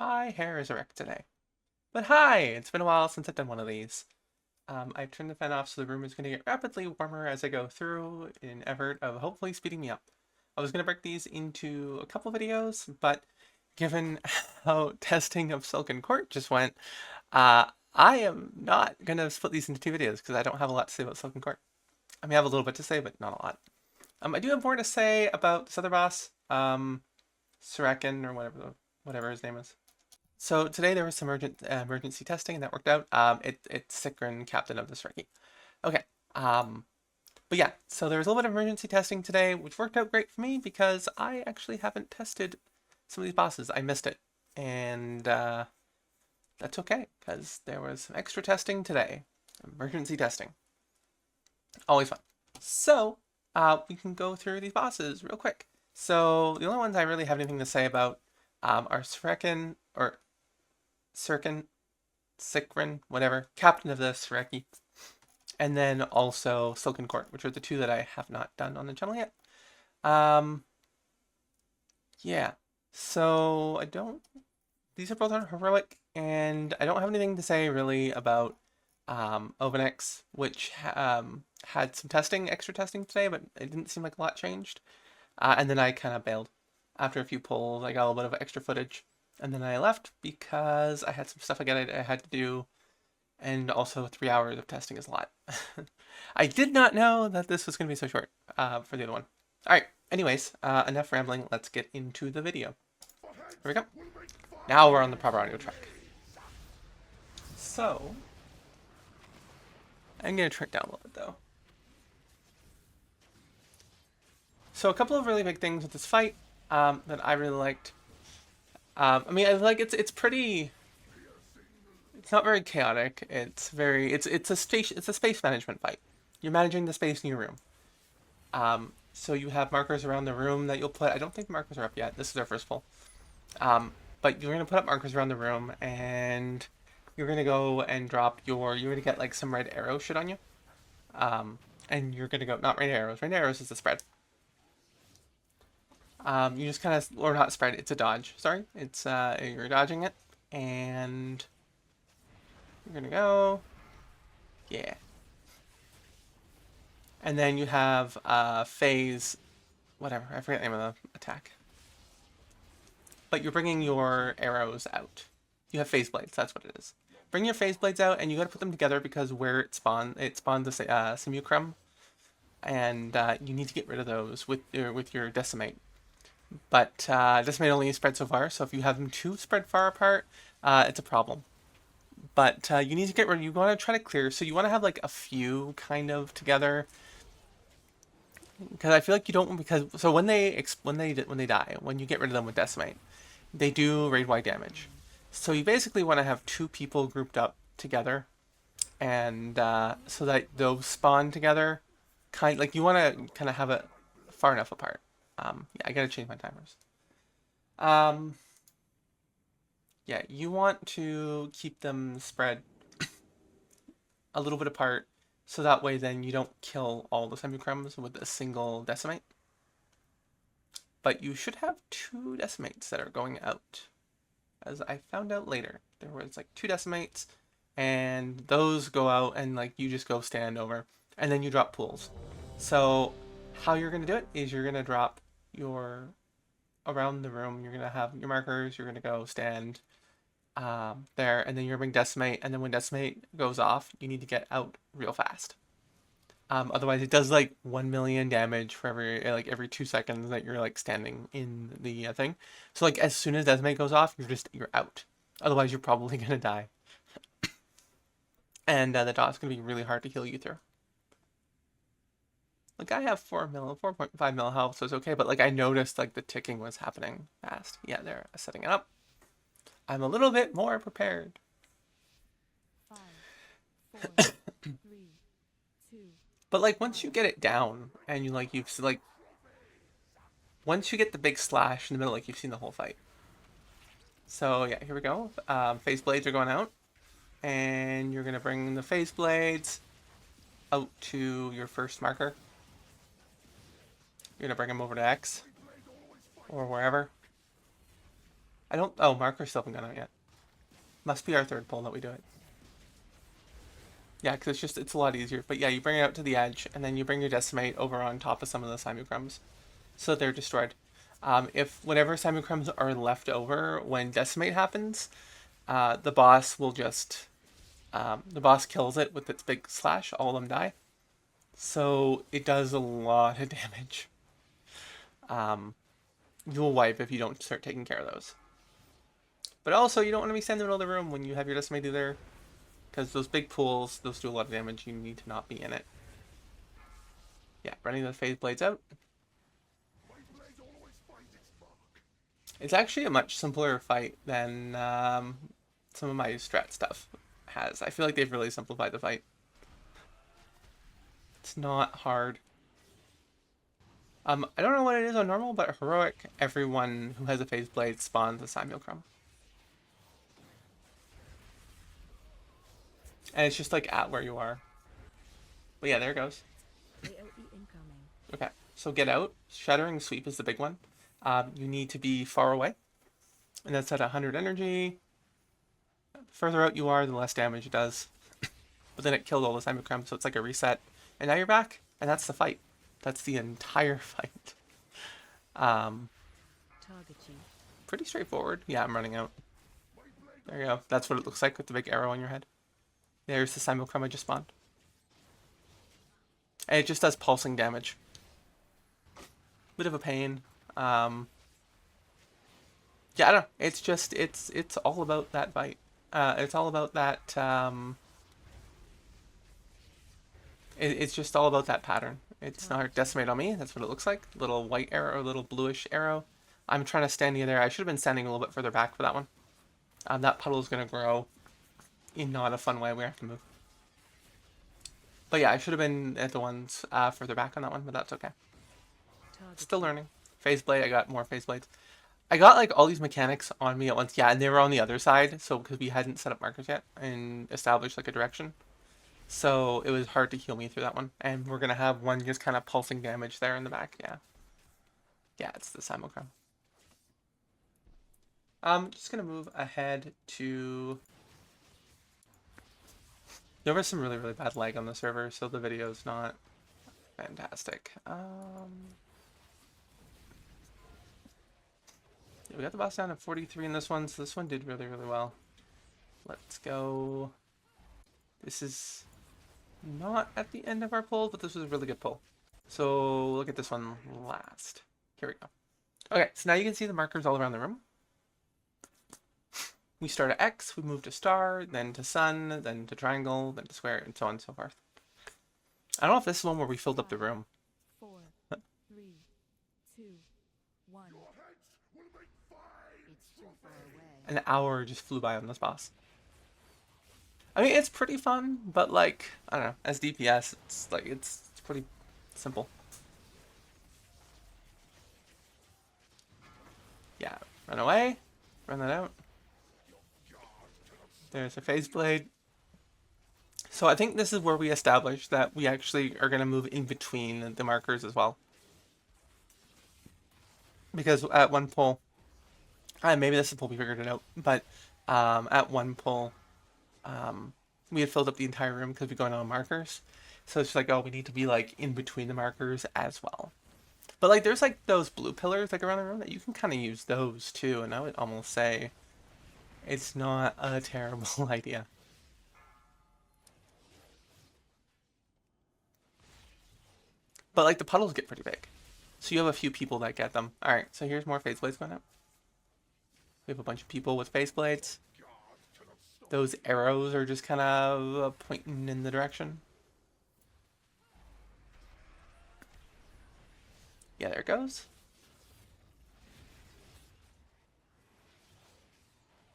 My hair is erect today. But hi! It's been a while since I've done one of these. I turned the fan off so the room is going to get rapidly warmer as I go through in an effort of hopefully speeding me up. I was going to break these into a couple videos, but given how testing of Silken Court just went, I am not going to split these into two videos because I don't have a lot to say about Silken Court. I mean, I have a little bit to say, but not a lot. I do have more to say about this other boss, Sirakin or whatever his name is. So today there was some emergency testing and that worked out. It's Sikran, captain of this rookie. Okay. Um, but yeah, so there was a little bit of emergency testing today, which worked out great for me because I actually haven't tested some of these bosses. I missed it, and that's okay because there was some extra testing today. Emergency testing, always fun. So we can go through these bosses real quick. So the only ones I really have anything to say about are Srekin or Sirkin, Sikran, whatever, captain of the Sireki, and then also Silken Court, which are the two that I have not done on the channel yet. Um, yeah, so I don't, these are both on heroic, and I don't have anything to say really about Ovanix, which had some testing, extra testing today, but it didn't seem like a lot changed. And then I kind of bailed. After a few pulls, I got a little bit of extra footage. And then I left because I had some stuff I had to do, and also 3 hours of testing is a lot. I did not know that this was going to be so short for the other one. Alright, anyways, enough rambling, let's get into the video. Here we go. Now we're on the proper audio track. So, I'm going to turn it down a little bit though. So a couple of really big things with this fight that I really liked. I mean, I like it's pretty. It's not very chaotic. It's a space management fight. You're managing the space in your room. So you have markers around the room that you'll put. I don't think the markers are up yet. This is our first pull. But you're gonna put up markers around the room, and you're gonna go and drop your. You're gonna get like some red arrow shit on you. And you're gonna go not red arrows. Red arrows is the spread. You just kind of, or not spread. It's a dodge. Sorry, it's you're dodging it, and you're gonna go, yeah. And then you have phase, whatever. I forget the name of the attack. But you're bringing your arrows out. You have phase blades. That's what it is. Bring your phase blades out, and you got to put them together because where it spawns the simulacrum, and you need to get rid of those with your decimate. But decimate only spread so far, so if you have them too spread far apart, it's a problem. But you need to get rid. You want to try to clear. So you want to have like a few kind of together, because I feel like you don't because so when they die, when you get rid of them with decimate, they do raid wide damage. So you basically want to have two people grouped up together, and so that those spawn together. Like you want to kind of have it far enough apart. Yeah, I gotta change my timers. Um, yeah, you want to keep them spread a little bit apart, so that way then you don't kill all the semicrums with a single decimate. But you should have two decimates that are going out. As I found out later, there was like two decimates, and those go out, and like you just go stand over, and then you drop pools. So how you're gonna do it is you're gonna drop your around the room. You're gonna have your markers. You're gonna go stand there, and then you're gonna bring decimate, and then when decimate goes off, you need to get out real fast. Otherwise, it does like 1 million damage for every 2 seconds that you're like standing in the thing. So like as soon as decimate goes off, you're out. Otherwise, you're probably gonna die, and the dot's gonna be really hard to heal you through. Like I have 4.5 mil health, so it's okay. But like I noticed like the ticking was happening fast. Yeah, they're setting it up. I'm a little bit more prepared. 5, 4, 3, 2. But like once you get it down and once you get the big slash in the middle, like you've seen the whole fight. So yeah, here we go. Phase blades are going out, and you're gonna bring the phase blades out to your first marker. You're gonna bring them over to X or wherever. I don't... Oh, markers still haven't gone out yet. Must be our third pull that we do it. Yeah, because it's a lot easier. But yeah, you bring it out to the edge, and then you bring your Decimate over on top of some of the Simulacrums, so they're destroyed. If whatever Simulacrums are left over when Decimate happens, the boss will just... the boss kills it with its big slash, all of them die. So it does a lot of damage. You'll wipe if you don't start taking care of those. But also, you don't want to be standing in the middle of the room when you have your Decimate there, because those big pools, those do a lot of damage. You need to not be in it. Yeah, running the Phase Blades out. It's actually a much simpler fight than some of my strat stuff has. I feel like they've really simplified the fight. It's not hard. I don't know what it is on normal, but heroic, everyone who has a Phase Blade spawns a Simulacrum. And it's just like at where you are. But yeah, there it goes. Okay, so get out. Shattering Sweep is the big one. You need to be far away. And that's at 100 energy. The further out you are, the less damage it does. But then it killed all the Simulacrum, so it's like a reset. And now you're back, and that's the fight. That's the entire fight. Pretty straightforward. Yeah, I'm running out. There you go. That's what it looks like with the big arrow on your head. There's the Simulacrum I just spawned. And it just does pulsing damage. Bit of a pain. Yeah, I don't know. It's just, it's all about that fight. It's all about that, it's just all about that pattern. It's not Decimate on me. That's what it looks like. Little white arrow, little bluish arrow. I'm trying to stand near there. I should have been standing a little bit further back for that one. That puddle is going to grow in not a fun way. We have to move. But yeah, I should have been at the ones further back on that one, but that's okay. Still learning. Phase Blade, I got more Phase Blades. I got like all these mechanics on me at once. Yeah, and they were on the other side, so because we hadn't set up markers yet and established like a direction. So it was hard to heal me through that one. And we're going to have one just kind of pulsing damage there in the back. Yeah. Yeah, it's the Simulacrum. I'm just going to move ahead to... There was some really, really bad lag on the server, so the video's not fantastic. Yeah, we got the boss down at 43 in this one, so this one did really, really well. Let's go... This is not at the end of our pull, but this was a really good pull. So look at this one last. Here we go. Okay, so now you can see the markers all around the room. We start at X, we move to star, then to sun, then to triangle, then to square, and so on and so forth. I don't know if this is one where we filled up the room. 4, 3, 2, 1. It's too far away. An hour just flew by on this boss. I mean, it's pretty fun, but like, I don't know, as DPS, it's like, it's pretty simple. Yeah, run away, run that out. There's a Phase Blade. So I think this is where we establish that we actually are going to move in between the markers as well. Because at one pull, maybe this is the pull we figured it out, but at one pull, we had filled up the entire room because we're going on markers. So it's like, oh, we need to be like in between the markers as well. But like there's like those blue pillars like around the room that you can kind of use those too. And I would almost say it's not a terrible idea. But like the puddles get pretty big. So you have a few people that get them. Alright, so here's more Phase Blades going up. We have a bunch of people with Phase Blades. Those arrows are just kind of pointing in the direction. Yeah, there it goes.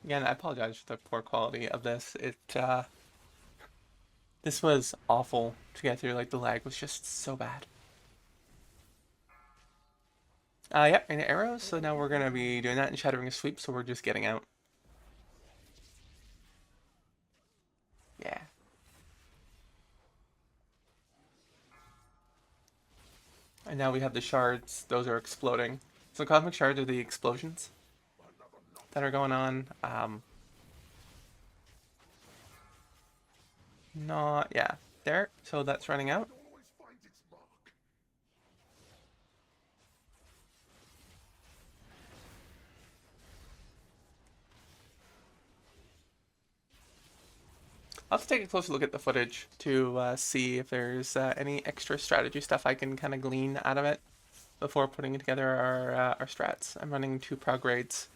Again, I apologize for the poor quality of this. This was awful to get through. Like, the lag was just so bad. Yep, and arrows. So now we're going to be doing that and shattering a sweep, so we're just getting out. Yeah. And now we have the shards. Those are exploding. So cosmic shards are the explosions that are going on. Not, yeah, there. So that's running out. I'll have to take a closer look at the footage to see if there's any extra strategy stuff I can kind of glean out of it before putting together our strats. I'm running 2 prog raids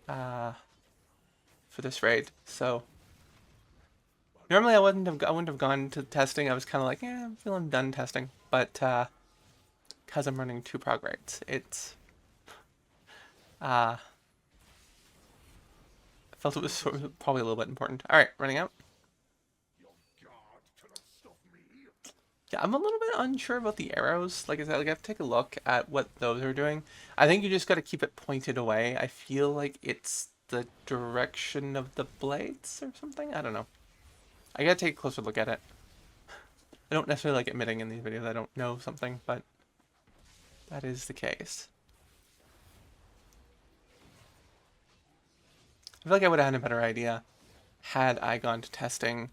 for this raid, so normally I wouldn't have gone to testing. I was kind of like, yeah, I'm feeling done testing, but because I'm running 2 prog raids, it's I felt it was probably a little bit important. All right, running out. Yeah, I'm a little bit unsure about the arrows. Like I said, like I have to take a look at what those are doing. I think you just got to keep it pointed away. I feel like it's the direction of the blades or something. I don't know. I gotta take a closer look at it. I don't necessarily like admitting in these videos I don't know something, but that is the case. I feel like I would have had a better idea had I gone to testing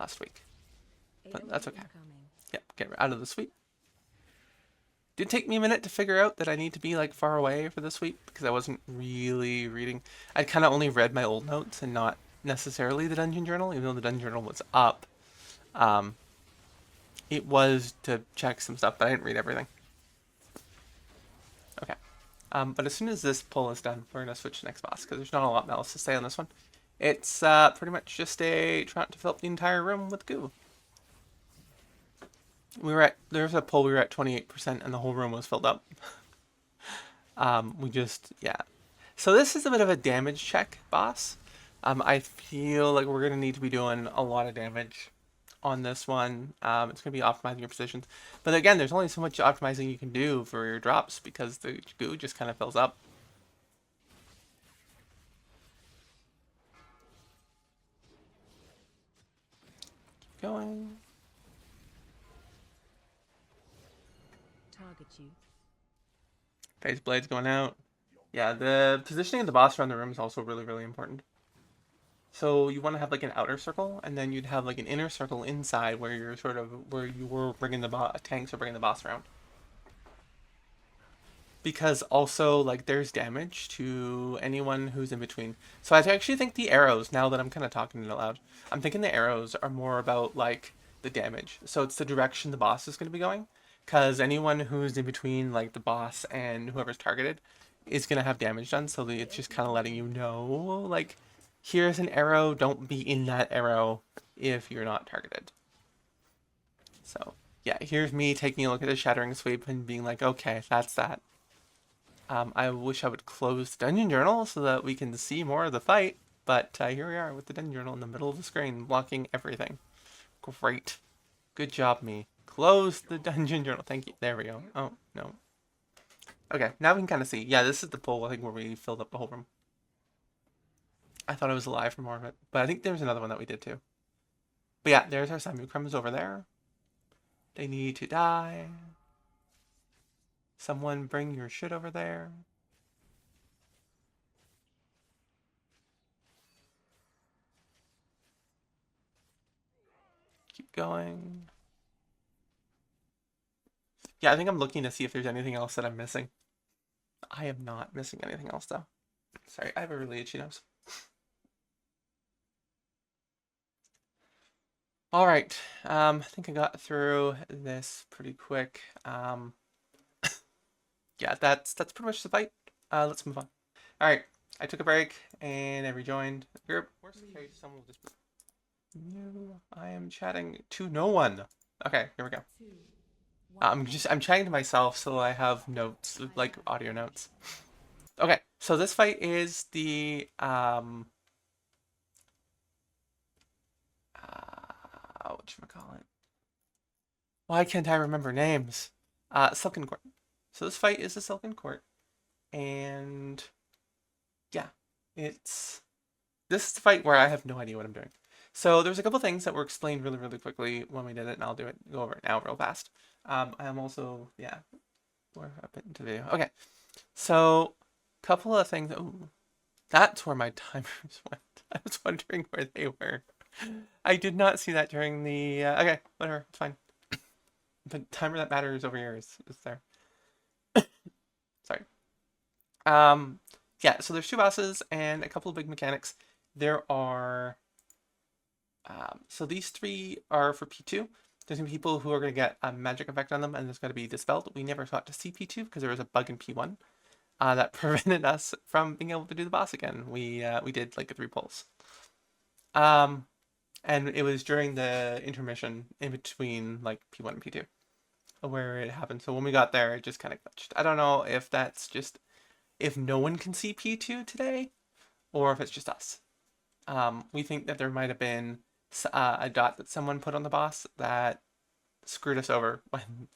last week. But that's okay. Yep, get out of the sweep. Did take me a minute to figure out that I need to be like far away for the sweep because I wasn't really reading. I'd kind of only read my old notes and not necessarily the dungeon journal, even though the dungeon journal was up. It was to check some stuff, but I didn't read everything. Okay. But as soon as this pull is done, we're going to switch to the next boss because there's not a lot else to say on this one. It's pretty much just trying to fill up the entire room with goo. There's a pull, we were at 28% and the whole room was filled up. Yeah. So this is a bit of a damage check boss. I feel like we're going to need to be doing a lot of damage on this one. It's going to be optimizing your positions. But again, there's only so much optimizing you can do for your drops because the goo just kind of fills up. Keep going. Target you. Phase Blade's going out. Yeah, the positioning of the boss around the room is also really, really important. So you want to have like an outer circle, and then you'd have like an inner circle inside where you're where you were bringing the tanks or bringing the boss around. Because also like there's damage to anyone who's in between. So I actually think the arrows, now that I'm kind of talking it out loud, I'm thinking the arrows are more about like the damage. So it's the direction the boss is going to be going. Because anyone who's in between like the boss and whoever's targeted is going to have damage done. So it's just kind of letting you know, like, here's an arrow, don't be in that arrow if you're not targeted. So yeah, here's me taking a look at the Shattering Sweep and being like, okay, that's that. I wish I would close the Dungeon Journal so that we can see more of the fight, but here we are with the Dungeon Journal in the middle of the screen, blocking everything. Great. Good job, me. Close the Dungeon Journal. Thank you. There we go. Oh, no. Okay, now we can kind of see. Yeah, this is the pool, I think, where we filled up the whole room. I thought I was alive for more of it, but I think there's another one that we did too. But yeah, there's our Samukrams over there. They need to die. Someone bring your shit over there. Keep going. Yeah, I think I'm looking to see if there's anything else that I'm missing. I am not missing anything else though. Sorry, I have a really itchy nose. All right, I think I got through this pretty quick. Yeah, that's pretty much the fight. Let's move on. All right, I took a break and I rejoined the group. Worst case, someone will just. No, I am chatting to no one. Okay, here we go. I'm chatting to myself, so I have notes, like audio notes. Okay, so this fight is the whatchamacallit? Why can't I remember names? Silken Court. So this fight is the Silken Court, and yeah, this is the fight where I have no idea what I'm doing. So there's a couple things that were explained really, really quickly when we did it, and I'll go over it now real fast. I am also, yeah, we're a bit into the video. Okay, so couple of things. Ooh, That's where my timers went. I was wondering where they were. I did not see that during the. Okay, whatever, it's fine. The timer that matters over here is there. Sorry. Yeah. So there's two bosses and a couple of big mechanics. There are. So these three are for P2. There's gonna be people who are gonna get a magic effect on them, and there's gonna be dispelled. We never got to see P2 because there was a bug in P1 that prevented us from being able to do the boss again. We did like 3 pulls. And it was during the intermission in between like P1 and P2 where it happened. So when we got there, it just kind of glitched. I don't know if that's just if no one can see P2 today or if it's just us. We think that there might have been a dot that someone put on the boss that screwed us over when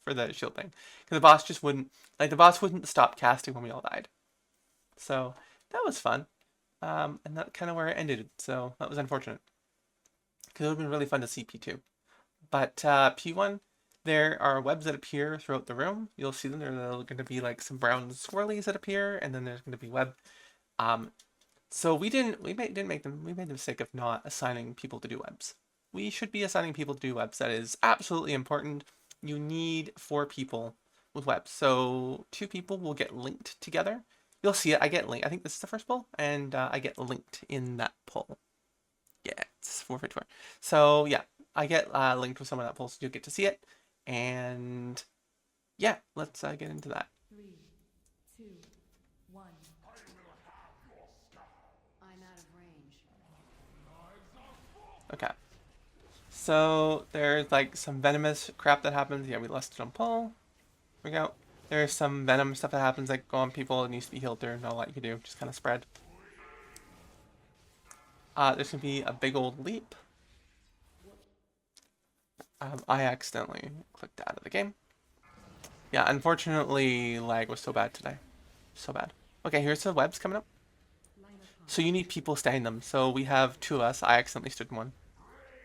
for the shield thing, because the boss just wouldn't the boss wouldn't stop casting when we all died. So that was fun, and that's kind of where it ended. So that was unfortunate because it would have been really fun to see P2. But P1, there are webs that appear throughout the room. You'll see them. There are going to be like some brown swirlies that appear, and then there's going to be web. So we made the mistake of not assigning people to do webs. We should be assigning people to do webs. That is absolutely important. You need 4 people with webs. So 2 people will get linked together. You'll see it. I get linked. I think this is the first pull, and I get linked in that pull. Yeah, it's 454. So yeah, I get linked with someone that pulls. So you'll get to see it. And yeah, let's get into that. 3, 2, 1. I'm out of range. Okay. So there's like some venomous crap that happens. Yeah, we lost it on pull. There we go. There's some venom stuff that happens like go on people. It needs to be healed through. Not a lot you can do. Just kind of spread. There's gonna be a big old leap. I accidentally clicked out of the game. Yeah, unfortunately, lag was so bad today. So bad. Okay, here's the webs coming up. So you need people staying them. So we have 2 of us. I accidentally stood in one.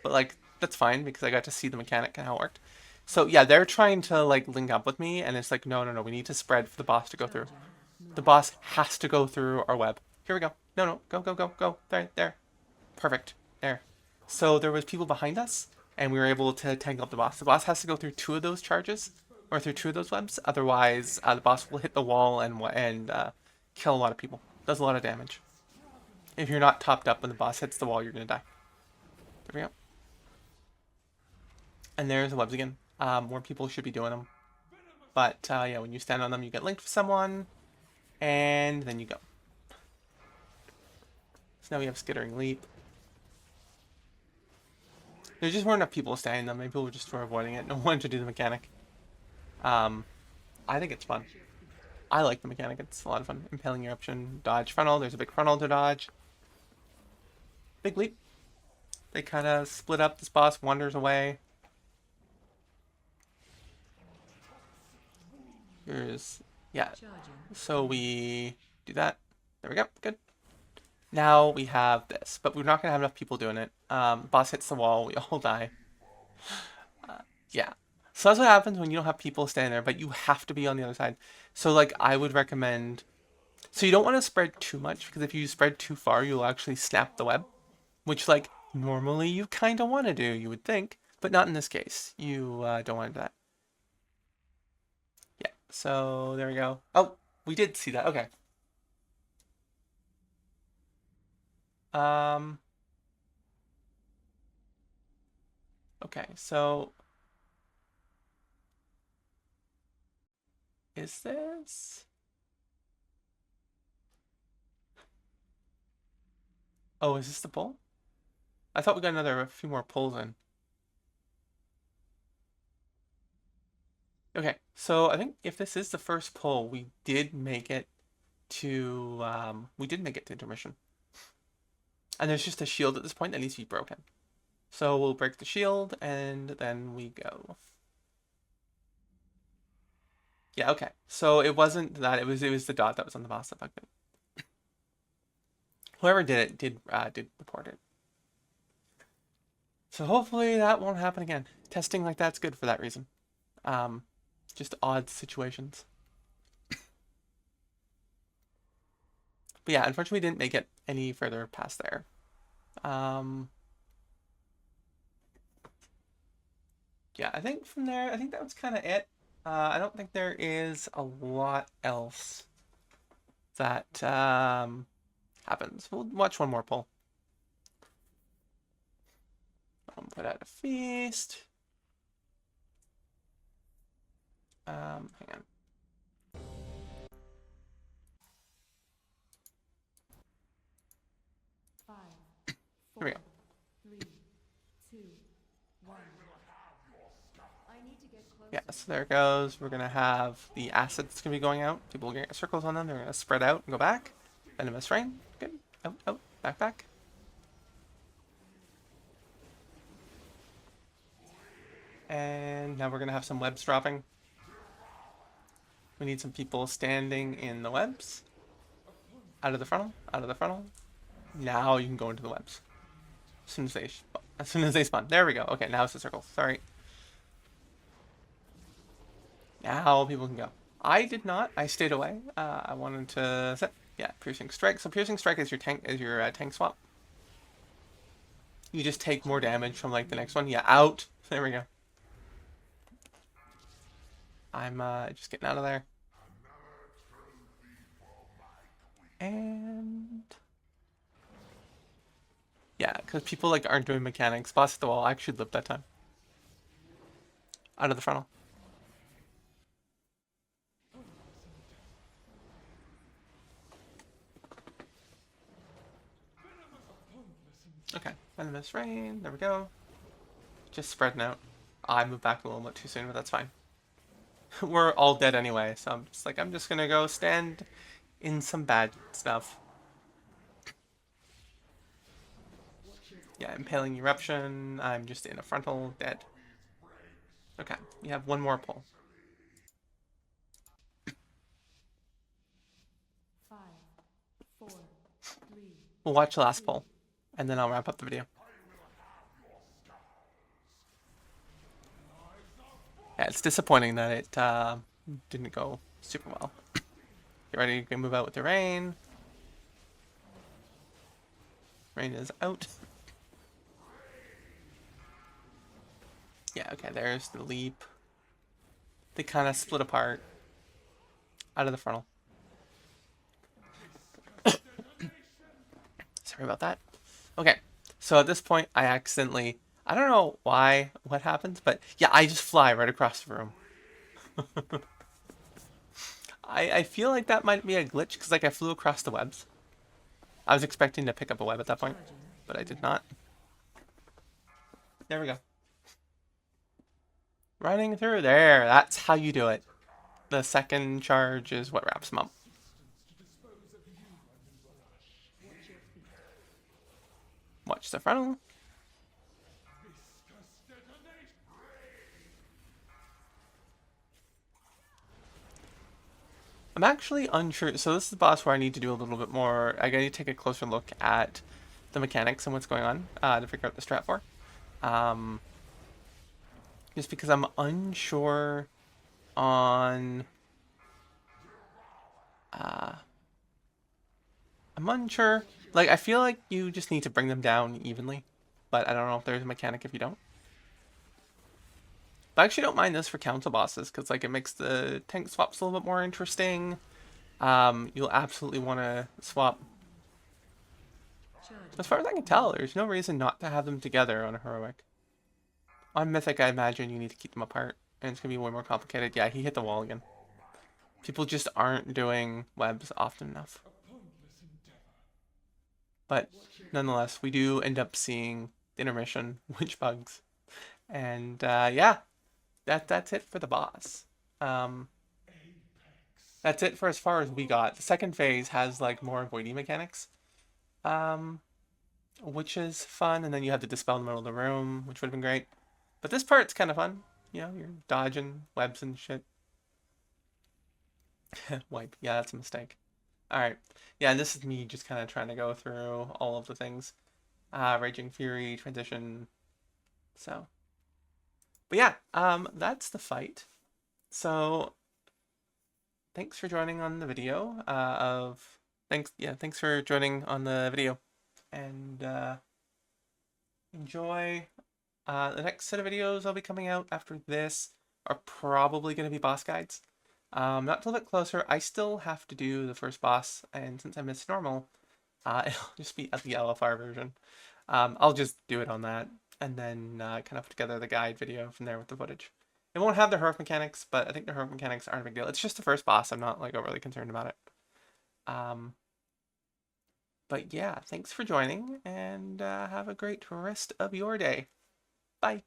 But like, that's fine because I got to see the mechanic and how it worked. So yeah, they're trying to like link up with me, and it's like, no, we need to spread for the boss to go through. The boss has to go through our web. Here we go. No, go. There. Perfect. There. So there was people behind us, and we were able to tangle up the boss. The boss has to go through 2 of those charges, or through 2 of those webs. Otherwise, the boss will hit the wall and kill a lot of people. Does a lot of damage. If you're not topped up when the boss hits the wall, you're gonna die. There we go. And there's the webs again. More people should be doing them. But yeah, when you stand on them, you get linked with someone, and then you go. So now we have Skittering Leap. There just weren't enough people standing them. Maybe people just were avoiding it. No one to do the mechanic. I think it's fun. I like the mechanic. It's a lot of fun. Impaling eruption, dodge frontal. There's a big frontal to dodge. Big leap. They kind of split up. This boss wanders away. Yeah. So we do that. There we go. Good. Now we have this, but we're not gonna have enough people doing it. Boss hits the wall. We all die. Yeah. So that's what happens when you don't have people standing there, but you have to be on the other side. So like I would recommend. So you don't want to spread too much because if you spread too far, you'll actually snap the web, which like normally you kind of want to do, you would think, but not in this case. You don't want to do that. Yeah. So there we go. Oh, we did see that. Okay. Okay, so is this? Oh, is this the pull? I thought we got a few more pulls in. Okay, so I think if this is the first pull, we did make it to intermission. And there's just a shield at this point that needs to be broken. So we'll break the shield and then we go. Yeah, okay. So it wasn't that, it was the dot that was on the boss that fucked it. Whoever did it did report it. So hopefully that won't happen again. Testing like that's good for that reason. Just odd situations. But yeah, unfortunately, we didn't make it any further past there. Yeah, I think from there, I think that was kind of it. I don't think there is a lot else that happens. We'll watch one more poll. Put out a feast. Hang on. Five, Here we four, go. 3, 2, 1. I need to get closer. Yeah, so there it goes. We're gonna have the acid that's gonna be going out. People are gonna get circles on them. They're gonna spread out and go back. Venomous rain. Good. Out, out, back, back. And now we're gonna have some webs dropping. We need some people standing in the webs. Out of the funnel. Out of the funnel. Now you can go into the webs. As soon as they spawn. There we go. Okay, now it's the circle. Sorry. Now people can go. I did not. I stayed away. I wanted to set. Yeah, piercing strike. So piercing strike is your tank swap. You just take more damage from like the next one. Yeah, out. There we go. I'm just getting out of there. And yeah, because people like aren't doing mechanics. Boss at the wall. I actually lived that time. Out of the funnel. Okay, venomous rain. There we go. Just spreading out. I moved back a little bit too soon, but that's fine. We're all dead anyway, so I'm just gonna go stand in some bad stuff. Yeah, impaling eruption. I'm just in a frontal, dead. Okay, you have one more pull. 5, 4, 3. We'll watch the last pull, and then I'll wrap up the video. Yeah, it's disappointing that it didn't go super well. Get ready to move out with the rain. Rain is out. Yeah, okay, there's the leap. They kind of split apart. Out of the frontal. Sorry about that. Okay, so at this point, I accidentally... I don't know what happens, but yeah, I just fly right across the room. I feel like that might be a glitch, because like I flew across the webs. I was expecting to pick up a web at that point, but I did not. There we go. Running through there. That's how you do it. The second charge is what wraps them up. Watch the frontal. I'm actually unsure. So this is the boss where I need to do a little bit more. I gotta take a closer look at the mechanics and what's going on to figure out the strat for. Just because I'm unsure on... I'm unsure. Like, I feel like you just need to bring them down evenly. But I don't know if there's a mechanic if you don't. But I actually don't mind this for council bosses, because like it makes the tank swaps a little bit more interesting. You'll absolutely want to swap. As far as I can tell, there's no reason not to have them together on a heroic. On mythic, I imagine you need to keep them apart, and it's gonna be way more complicated. Yeah, he hit the wall again. People just aren't doing webs often enough. But nonetheless, we do end up seeing intermission, witch bugs, and yeah, that's it for the boss. That's it for as far as we got. The second phase has like more avoiding mechanics, which is fun, and then you have to dispel in the middle of the room, which would have been great. But this part's kind of fun. You know, you're dodging webs and shit. Wipe. Yeah, that's a mistake. Alright. Yeah, and this is me just kind of trying to go through all of the things. Raging Fury, Transition. So. But yeah, that's the fight. So, thanks for joining on the video of thanks for joining on the video, and enjoy. The next set of videos I'll be coming out after this are probably going to be boss guides. Not till a bit closer. I still have to do the first boss, and since I missed normal, it'll just be at the LFR version. I'll just do it on that, and then kind of put together the guide video from there with the footage. It won't have the heroic mechanics, but I think the heroic mechanics aren't a big deal. It's just the first boss. I'm not like overly concerned about it. But yeah, thanks for joining, and have a great rest of your day. Bye.